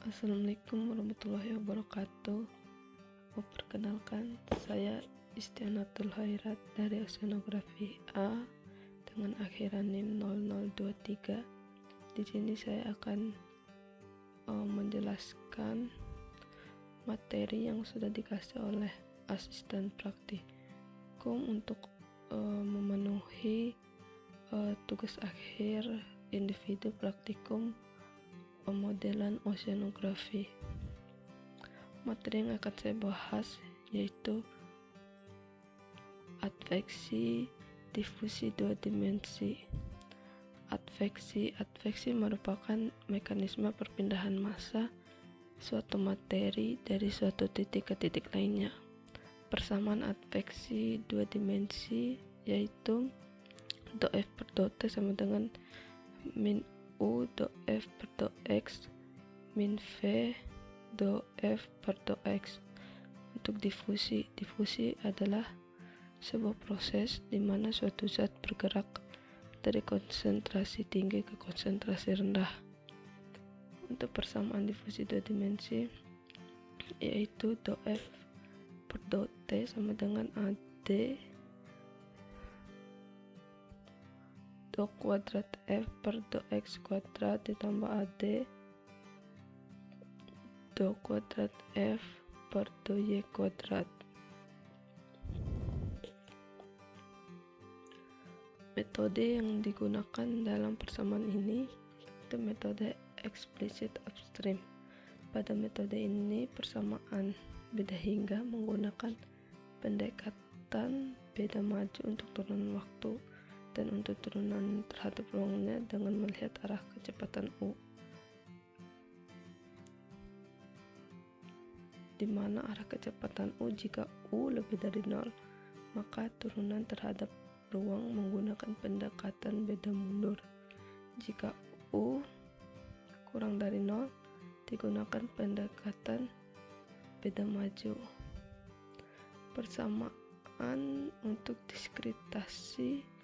Assalamualaikum warahmatullahi wabarakatuh. Perkenalkan, saya Istianatul Khairat dari Oceanografi A dengan akhiran NIM 0023. Di sini saya akan menjelaskan materi yang sudah dikasih oleh asisten praktikum untuk memenuhi tugas akhir individu praktikum pemodelan oceanografi. Materi yang akan saya bahas yaitu adveksi difusi dua dimensi. Adveksi merupakan mekanisme perpindahan massa suatu materi dari suatu titik ke titik lainnya. Persamaan adveksi dua dimensi yaitu dou F per dou T sama dengan min U dou F per dou X min V dou F per dou X. Untuk difusi adalah sebuah proses di mana suatu zat bergerak dari konsentrasi tinggi ke konsentrasi rendah. Untuk persamaan difusi dua dimensi yaitu dou F per dou T sama dengan AD dou kuadrat F per dou X kuadrat ditambah AD dou kuadrat F per dou Y kuadrat. Metode yang digunakan dalam persamaan ini itu metode explicit upstream. Pada metode ini persamaan beda hingga menggunakan pendekatan beda maju untuk turunan waktu dan untuk turunan terhadap ruangnya dengan melihat arah kecepatan U, di mana arah kecepatan U jika U lebih dari 0 maka turunan terhadap ruang menggunakan pendekatan beda mundur. Jika U kurang dari 0 digunakan pendekatan beda maju. Persamaan untuk diskritasi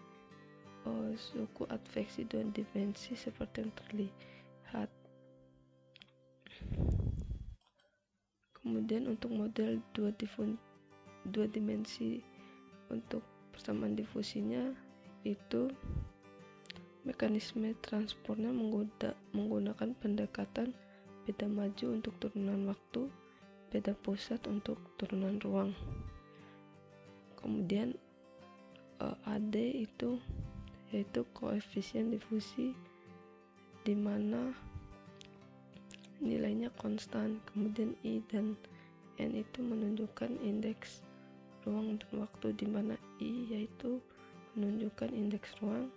suku adveksi dua dimensi seperti yang terlihat. Kemudian untuk model dua dimensi untuk persamaan difusinya itu mekanisme transportnya menggunakan pendekatan beda maju untuk turunan waktu, beda pusat untuk turunan ruang. Kemudian AD itu yaitu koefisien difusi di mana nilainya konstan. Kemudian I dan N itu menunjukkan indeks ruang dan waktu, di mana I yaitu menunjukkan indeks ruang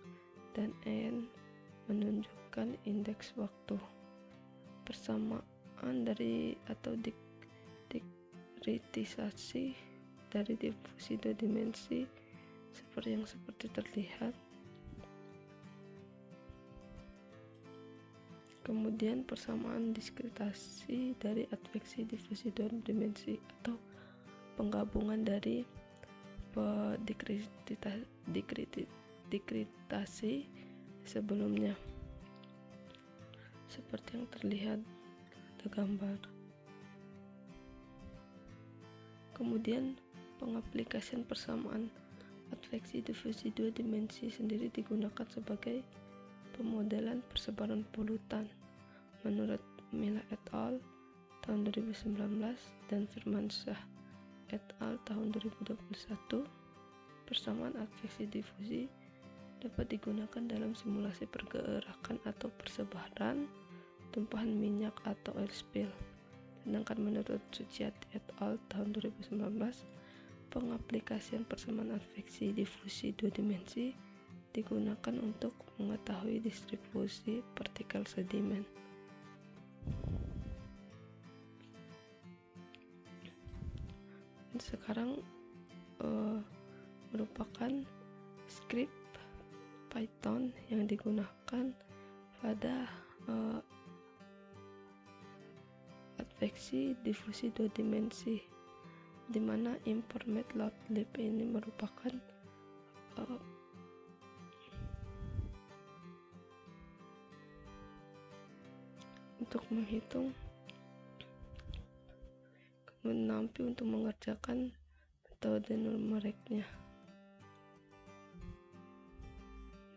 dan N menunjukkan indeks waktu. Persamaan dari atau dikritisasi dari difusi dua dimensi seperti terlihat. Kemudian persamaan diskritasi dari adveksi difusi dua dimensi atau penggabungan dari dikritasi sebelumnya seperti yang terlihat pada gambar. Kemudian pengaplikasian persamaan adveksi difusi dua dimensi sendiri digunakan sebagai pemodelan persebaran polutan menurut Miller et al. Tahun 2019 dan Firmansyah et al. Tahun 2021. Persamaan adveksi difusi dapat digunakan dalam simulasi pergerakan atau persebaran tumpahan minyak atau oil spill. Sedangkan menurut Suciati et al. Tahun 2019, pengaplikasian persamaan adveksi difusi dua dimensi digunakan untuk mengetahui distribusi partikel sedimen. Sekarang merupakan script Python yang digunakan pada adveksi difusi dua dimensi, di mana import matplotlib ini merupakan untuk menghitung menampi untuk mengerjakan metode numeriknya.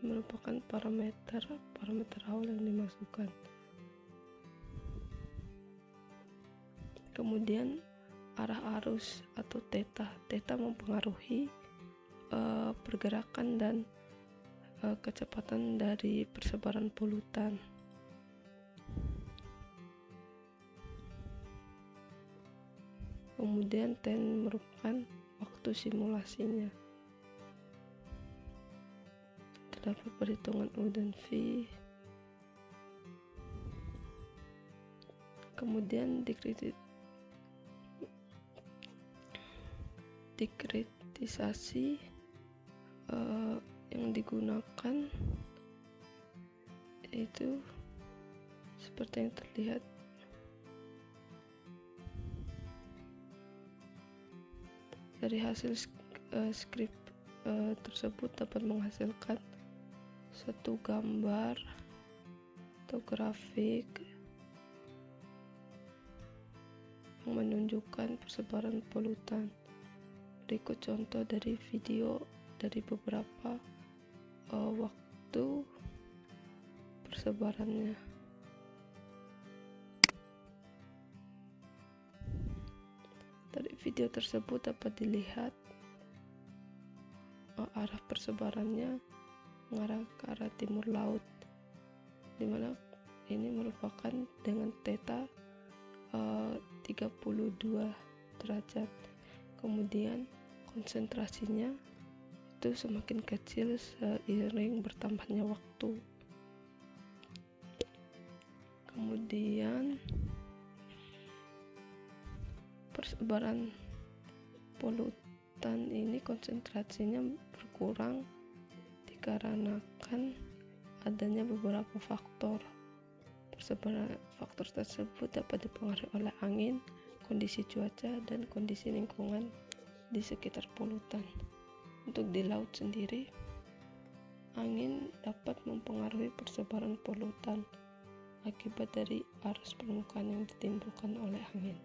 Merupakan parameter awal yang dimasukkan. Kemudian arah arus atau theta mempengaruhi pergerakan dan kecepatan dari persebaran polutan. Kemudian T merupakan waktu simulasinya. Terdapat perhitungan U dan V. Kemudian dikritisasi yang digunakan yaitu seperti yang terlihat. Dari hasil skrip tersebut dapat menghasilkan suatu gambar atau grafik yang menunjukkan persebaran polutan. Berikut contoh dari video dari beberapa waktu persebarannya. Dari video tersebut dapat dilihat arah persebarannya mengarah ke arah timur laut, dimana ini merupakan dengan theta 32 derajat. Kemudian konsentrasinya itu semakin kecil seiring bertambahnya waktu. Kemudian persebaran polutan ini konsentrasinya berkurang dikarenakan adanya beberapa faktor. Persebaran faktor tersebut dapat dipengaruhi oleh angin, kondisi cuaca, dan kondisi lingkungan di sekitar polutan. Untuk di laut sendiri, angin dapat mempengaruhi persebaran polutan akibat dari arus permukaan yang ditimbulkan oleh angin.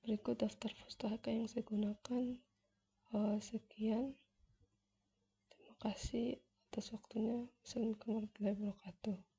Berikut daftar pustaka yang saya gunakan. Sekian. Terima kasih atas waktunya. Wassalamualaikum warahmatullahi wabarakatuh.